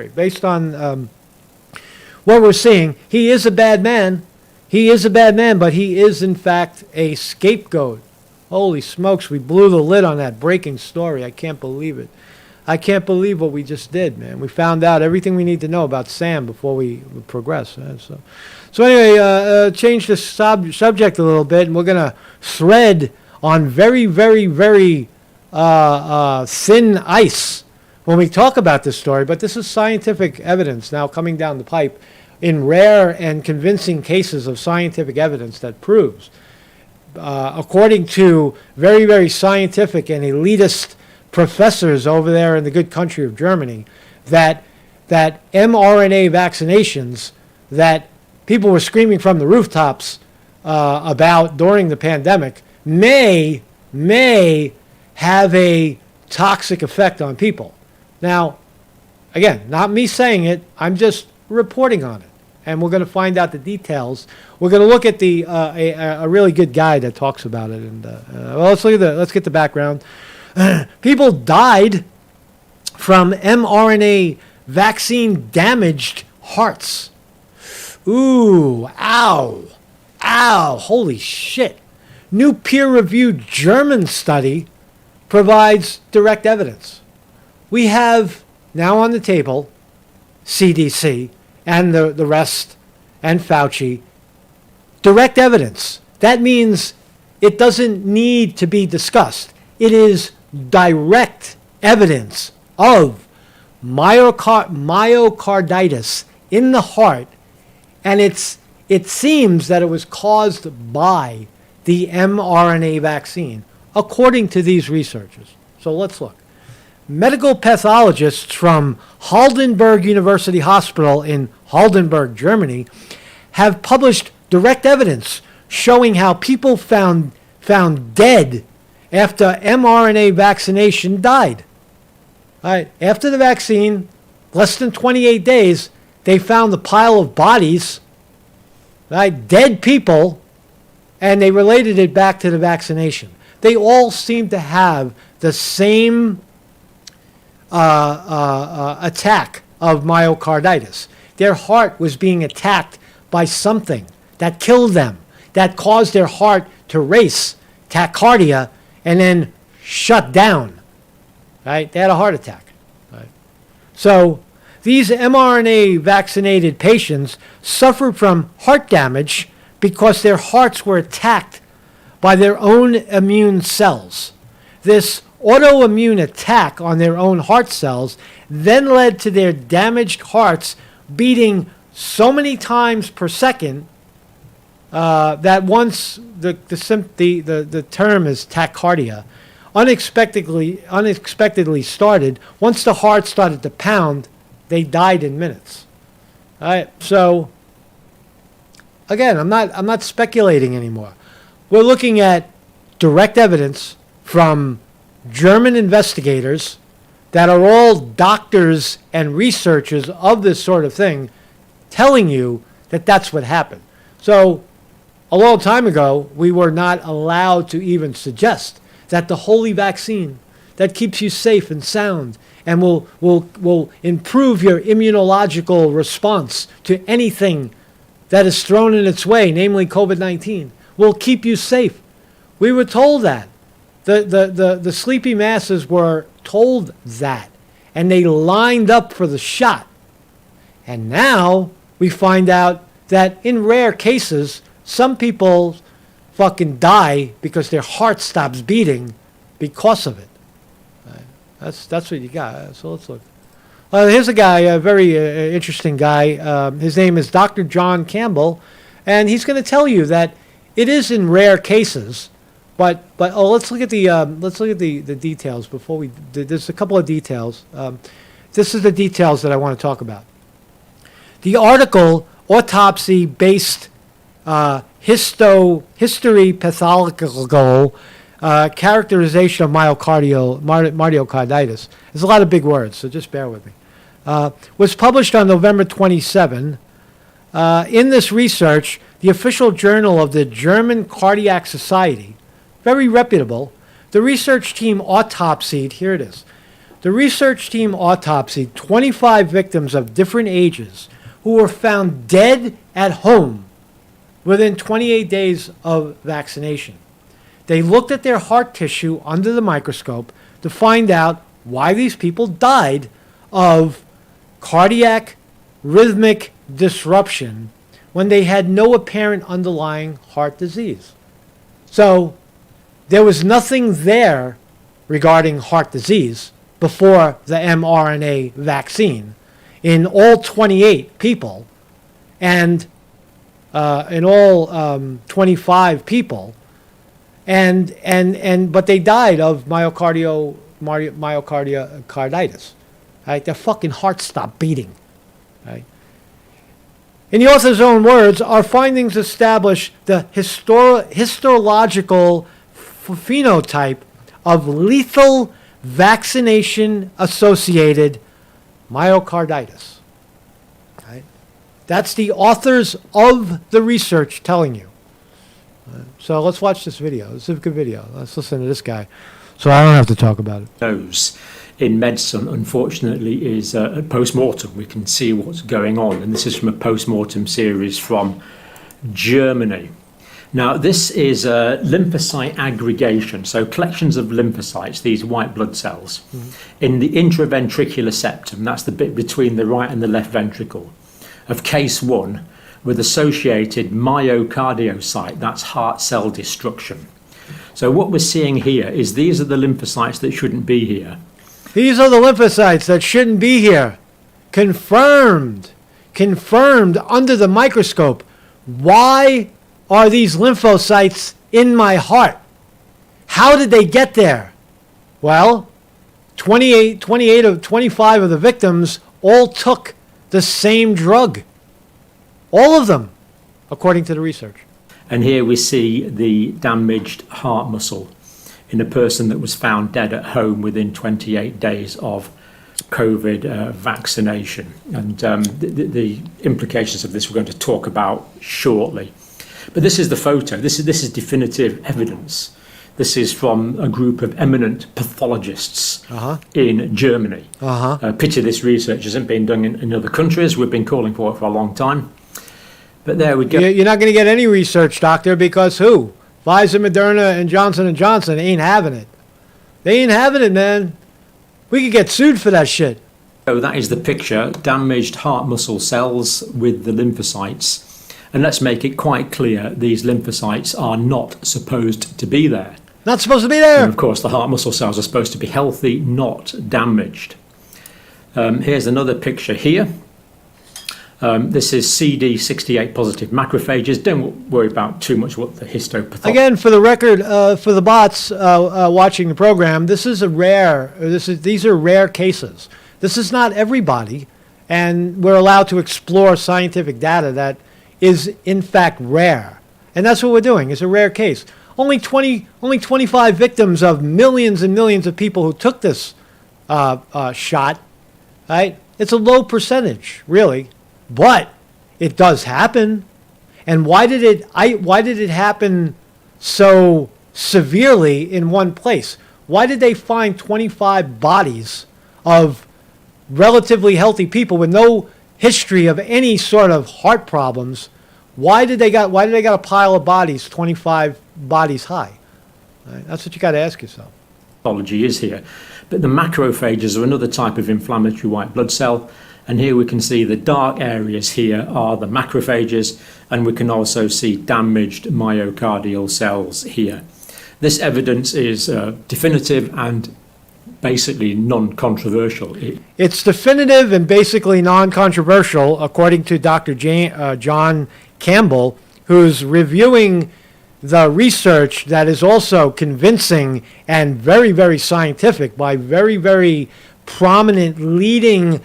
Based on what we're seeing, he is a bad man. But he is, in fact, a scapegoat. Holy smokes, we blew the lid on that breaking story. I can't believe it. I can't believe what we just did, man. We found out everything we need to know about Sam before we progress. So anyway, change the subject a little bit, and we're going to thread on very, very, very thin ice when we talk about this story. But this is scientific evidence now coming down the pipe in rare and convincing cases of scientific evidence that proves, according to very, very scientific and elitist professors over there in the good country of Germany, that mRNA vaccinations that people were screaming from the rooftops about during the pandemic may have a toxic effect on people. Now, again, not me saying it, I'm just reporting on it. And we're going to find out the details. We're going to look at a really good guy that talks about it. And let's get the background. People died from mRNA vaccine damaged hearts. Ooh, ow, holy shit. New peer-reviewed German study provides direct evidence. We have now on the table CDC and the rest and Fauci. Direct evidence. That means it doesn't need to be discussed. It is direct evidence of myocarditis in the heart, and it seems that it was caused by the mRNA vaccine, according to these researchers. So let's look. Medical pathologists from Heidelberg University Hospital in Heidelberg, Germany, have published direct evidence showing how people found dead after mRNA vaccination died. All right, after the vaccine, less than 28 days, they found the pile of bodies, right, dead people, and they related it back to the vaccination. They all seem to have the same attack of myocarditis. Their heart was being attacked by something that killed them, that caused their heart to race, tachycardia, and then shut down. Right? They had a heart attack. Right? So these mRNA vaccinated patients suffered from heart damage because their hearts were attacked by their own immune cells. This autoimmune attack on their own heart cells then led to their damaged hearts beating so many times per second that once the term is tachycardia unexpectedly started, once the heart started to pound, they died in minutes. All right, so again, I'm not speculating anymore. We're looking at direct evidence from German investigators that are all doctors and researchers of this sort of thing telling you that that's what happened. So a long time ago, we were not allowed to even suggest that the holy vaccine that keeps you safe and sound and will improve your immunological response to anything that is thrown in its way, namely COVID-19, will keep you safe. We were told that. The sleepy masses were told that, and they lined up for the shot. And now we find out that in rare cases, some people fucking die because their heart stops beating because of it. That's what you got. So let's look. Here's a guy, a very interesting guy. His name is Dr. John Campbell, and he's going to tell you that it is in rare cases. But let's look at the details before we. There's a couple of details. This is the details that I want to talk about. The article, autopsy-based history pathological characterization of myocarditis. There's a lot of big words, so just bear with me. Was published on November 27. In this research, the official journal of the German Cardiac Society, very reputable, the research team autopsied, here it is, the research team autopsied 25 victims of different ages who were found dead at home within 28 days of vaccination. They looked at their heart tissue under the microscope to find out why these people died of cardiac rhythmic disruption when they had no apparent underlying heart disease. So there was nothing there regarding heart disease before the mRNA vaccine in all 28 people, and in all 25 people, but they died of myocarditis. Right? Their fucking hearts stopped beating. Right? In the author's own words, our findings establish the histological phenotype of lethal vaccination-associated myocarditis. Right? That's the authors of the research telling you. So let's watch this video. This is a good video. Let's listen to this guy so I don't have to talk about it. Knows in medicine, unfortunately, is at post-mortem. We can see what's going on, and this is from a post-mortem series from Germany. Now, this is lymphocyte aggregation, so collections of lymphocytes, these white blood cells, in the intraventricular septum, that's the bit between the right and the left ventricle, of case 1, with associated myocardiocyte, that's heart cell destruction. So what we're seeing here is these are the lymphocytes that shouldn't be here. These are the lymphocytes that shouldn't be here. Confirmed under the microscope. Why are these lymphocytes in my heart? How did they get there? Well, 28 of 25 of the victims all took the same drug. All of them, according to the research. And here we see the damaged heart muscle in a person that was found dead at home within 28 days of COVID vaccination. And the implications of this we're going to talk about shortly. But this is the photo. This is definitive evidence. This is from a group of eminent pathologists in Germany. Pity this research hasn't been done in other countries. We've been calling for it for a long time. But there we go. You're not going to get any research, doctor, because who? Pfizer, Moderna, and Johnson & Johnson ain't having it. They ain't having it, man. We could get sued for that shit. So that is the picture, damaged heart muscle cells with the lymphocytes. And let's make it quite clear, these lymphocytes are not supposed to be there. Not supposed to be there. And of course, the heart muscle cells are supposed to be healthy, not damaged. Here's another picture here. This is CD68 positive macrophages. Don't worry about too much what the histopathology. Again, for the record, for the bots watching the program, these are rare cases. This is not everybody, and we're allowed to explore scientific data that is in fact rare, and that's what we're doing. It's a rare case. Only 25 victims of millions and millions of people who took this shot. Right? It's a low percentage, really. But it does happen. And why did it happen so severely in one place? Why did they find 25 bodies of relatively healthy people with no history of any sort of heart problems? Why did they got a pile of bodies 25 bodies high? Right? That's what you got to ask yourself. Pathology is here. But the macrophages are another type of inflammatory white blood cell. And here we can see the dark areas here are the macrophages, and we can also see damaged myocardial cells here. This evidence is definitive and basically non-controversial. It's definitive and basically non-controversial, according to Dr. John Campbell, who's reviewing the research that is also convincing and very, very scientific by very, very prominent leading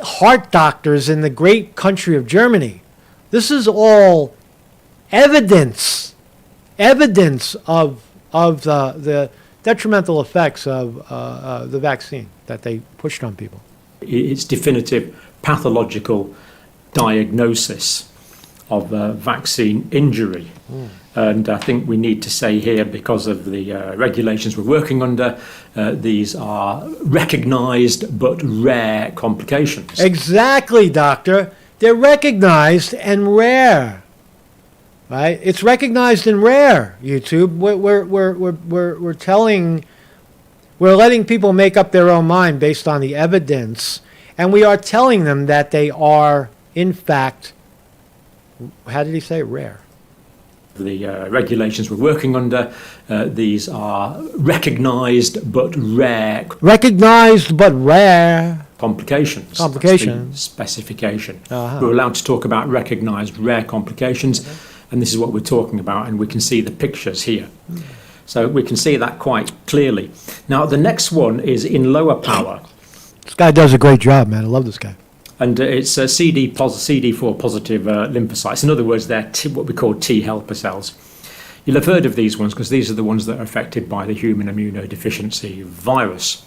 heart doctors in the great country of Germany. This is all evidence of the detrimental effects of the vaccine that they pushed on people. It's definitive pathological diagnosis of vaccine injury. And I think we need to say here, because of the regulations we're working under, these are recognized but rare complications. Exactly, doctor. They're recognized and rare. Right? It's recognized and rare, YouTube. We're letting people make up their own mind based on the evidence, and we are telling them that they are, in fact, how did he say, rare? The regulations we're working under, these are recognized but rare. Recognized but rare. Complications. Complications. That's the specification. We're allowed to talk about recognized rare complications, and this is what we're talking about, and we can see the pictures here. So we can see that quite clearly. Now, the next one is in lower power. This guy does a great job, man. I love this guy. And it's CD4 positive lymphocytes. In other words, they're what we call T helper cells. You'll have heard of these ones because these are the ones that are affected by the human immunodeficiency virus.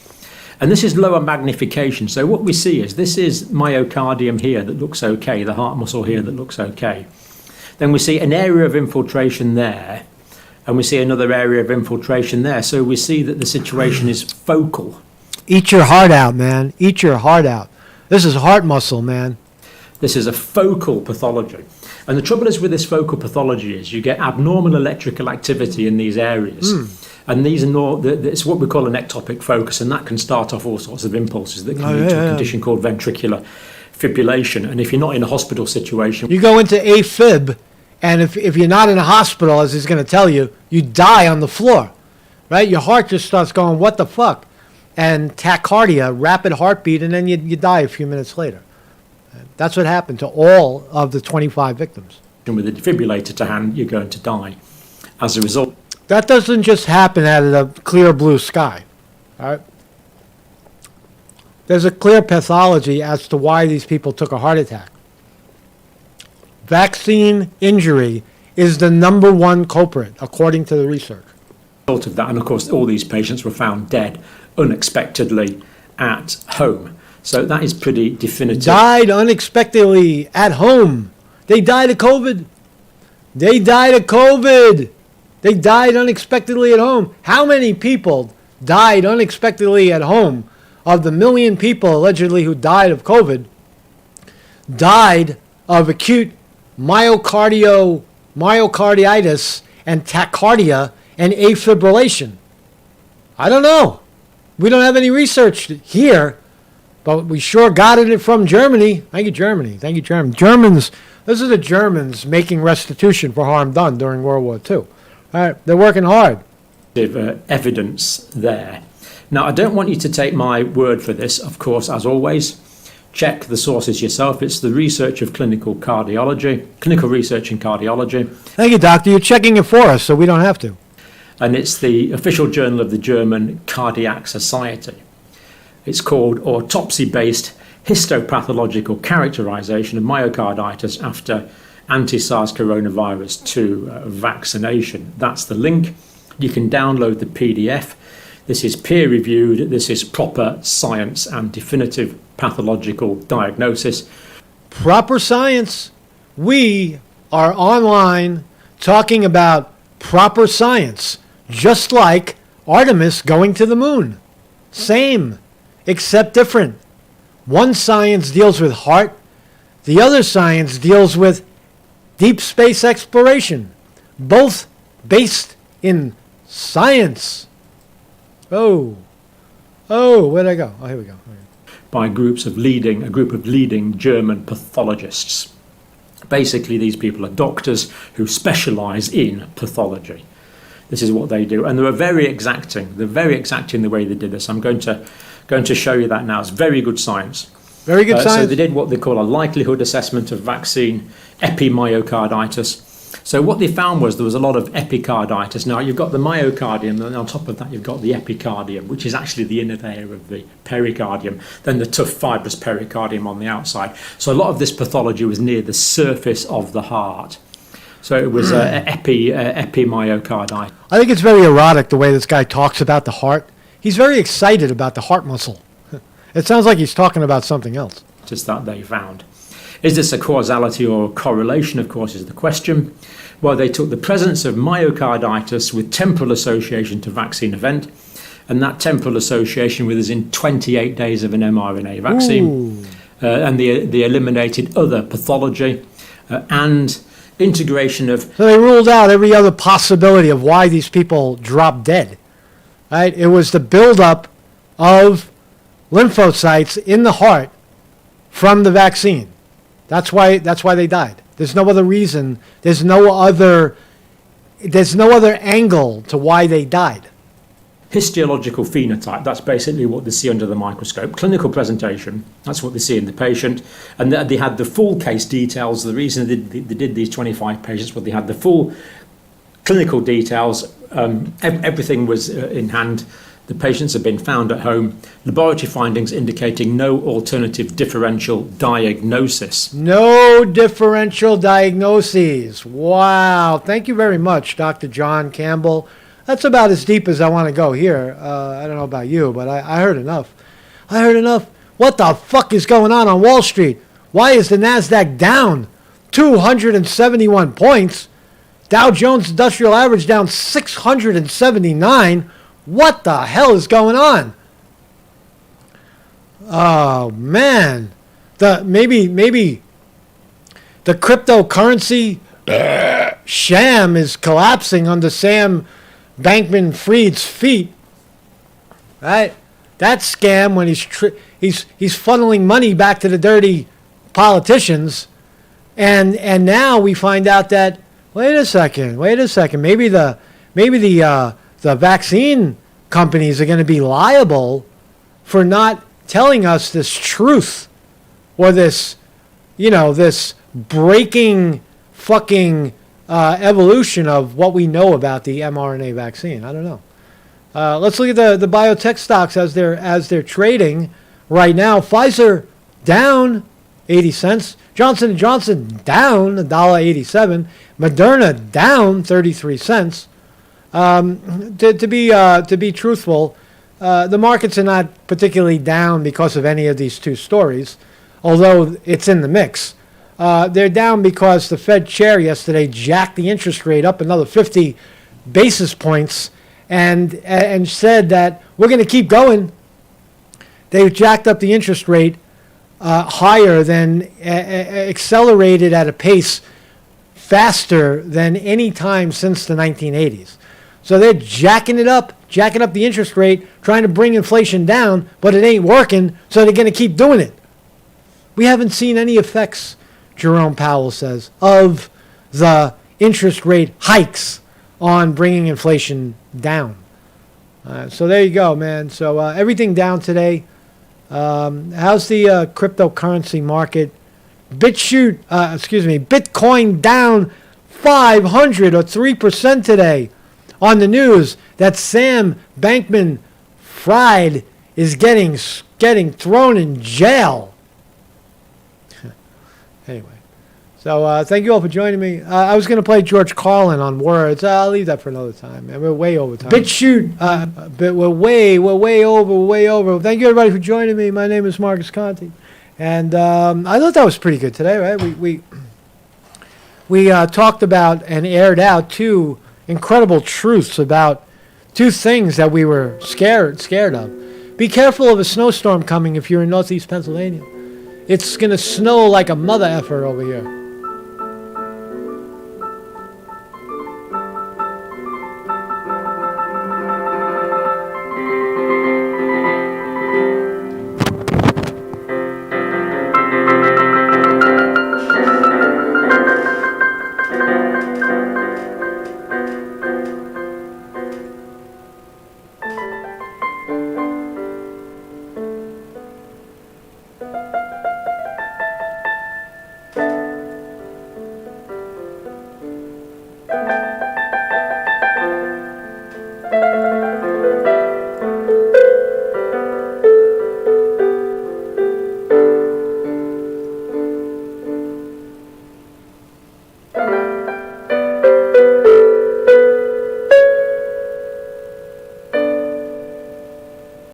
And this is lower magnification. So what we see is this is myocardium here that looks okay, the heart muscle here that looks okay. Then we see an area of infiltration there, and we see another area of infiltration there. So we see that the situation is focal. Eat your heart out, man. Eat your heart out. This is heart muscle, man. This is a focal pathology. And the trouble is with this focal pathology is you get abnormal electrical activity in these areas. And these are it's what we call an ectopic focus, and that can start off all sorts of impulses that can lead to a condition called ventricular fibrillation. And if you're not in a hospital situation... You go into AFib, and if you're not in a hospital, as he's going to tell you, you die on the floor, right? Your heart just starts going, what the fuck? And tachycardia, rapid heartbeat, and then you die a few minutes later. That's what happened to all of the 25 victims. And with a defibrillator to hand, you're going to die as a result. That doesn't just happen out of the clear blue sky. All right? There's a clear pathology as to why these people took a heart attack. Vaccine injury is the #1 culprit, according to the research. Result of that, and of course all these patients were found dead unexpectedly at home. So that is pretty definitive. Died unexpectedly at home. They died of COVID. They died of COVID. They died unexpectedly at home. How many people died unexpectedly at home? Of the 1 million people allegedly who died of COVID, died of acute myocarditis and tachycardia and afibrillation? I don't know. We don't have any research here, but we sure got it from Germany. Thank you, Germany. Thank you, Germany. Germans, this is the Germans making restitution for harm done during World War II. All right, they're working hard. Evidence there. Now, I don't want you to take my word for this, of course, as always. Check the sources yourself. It's the research of clinical cardiology, clinical research in cardiology. Thank you, Doctor. You're checking it for us, so we don't have to. And it's the official journal of the German Cardiac Society. It's called Autopsy-Based Histopathological Characterization of Myocarditis After Anti-SARS Coronavirus 2 Vaccination. That's the link. You can download the PDF. This is peer-reviewed. This is proper science and definitive pathological diagnosis. Proper science. We are online talking about proper science, just like Artemis going to the moon. Same, except different. One science deals with heart. The other science deals with deep space exploration. Both based in science. Oh, where'd I go? Oh, here we go. By a group of leading German pathologists. Basically, these people are doctors who specialise in pathology. This is what they do, and they were very exacting. They're very exacting the way they did this. I'm going to show you that now. It's very good science. Very good science. So they did what they call a likelihood assessment of vaccine epimyocarditis. So what they found was there was a lot of epicarditis. Now you've got the myocardium, and on top of that you've got the epicardium, which is actually the inner layer of the pericardium, then the tough fibrous pericardium on the outside. So a lot of this pathology was near the surface of the heart. So it was epimyocarditis. I think it's very erotic the way this guy talks about the heart. He's very excited about the heart muscle. It sounds like he's talking about something else. Just that they found. Is this a causality or a correlation, of course, is the question. Well, they took the presence of myocarditis with temporal association to vaccine event, and that temporal association was in 28 days of an mRNA vaccine. And they eliminated other pathology and integration of... So they ruled out every other possibility of why these people dropped dead. Right? It was the buildup of lymphocytes in the heart from the vaccine. That's why they died. There's no other reason. There's no other angle to why they died. Histological phenotype, that's basically what they see under the microscope. Clinical presentation, that's what they see in the patient. And they had the full case details. The reason they did these 25 patients was they had the full clinical details. Everything was in hand. The patients have been found at home. Laboratory findings indicating no alternative differential diagnosis. No differential diagnoses. Wow. Thank you very much, Dr. John Campbell. That's about as deep as I want to go here. I don't know about you, but I heard enough. I heard enough. What the fuck is going on Wall Street? Why is the NASDAQ down 271 points? Dow Jones Industrial Average down 679. What the hell is going on? Oh man, maybe the cryptocurrency sham is collapsing under Sam Bankman-Fried's feet. Right? That scam when he's funneling money back to the dirty politicians, and now we find out that wait a second, maybe the vaccine companies are going to be liable for not telling us this truth or this breaking fucking evolution of what we know about the mRNA vaccine. I don't know. Let's look at the biotech stocks as they're trading right now. Pfizer down 80 cents. Johnson & Johnson down $1.87. Moderna down 33 cents. To be truthful, the markets are not particularly down because of any of these two stories, although it's in the mix. They're down because the Fed chair yesterday jacked the interest rate up another 50 basis points and said that we're going to keep going. They jacked up the interest rate higher than accelerated at a pace faster than any time since the 1980s. So they're jacking up the interest rate, trying to bring inflation down, but it ain't working, so they're going to keep doing it. We haven't seen any effects, Jerome Powell says, of the interest rate hikes on bringing inflation down. So there you go, man. So everything down today. How's the cryptocurrency market? Bitcoin down 500 or 3% today. On the news that Sam Bankman-Fried is getting thrown in jail. Anyway, so thank you all for joining me. I was going to play George Carlin on words. I'll leave that for another time. Man. We're way over time. But we're way over. Thank you everybody for joining me. My name is Marcus Conti, and I thought that was pretty good today. Right? We talked about and aired out two incredible truths about two things that we were scared of. Be careful of a snowstorm coming if you're in northeast Pennsylvania. It's going to snow like a mother effer over here.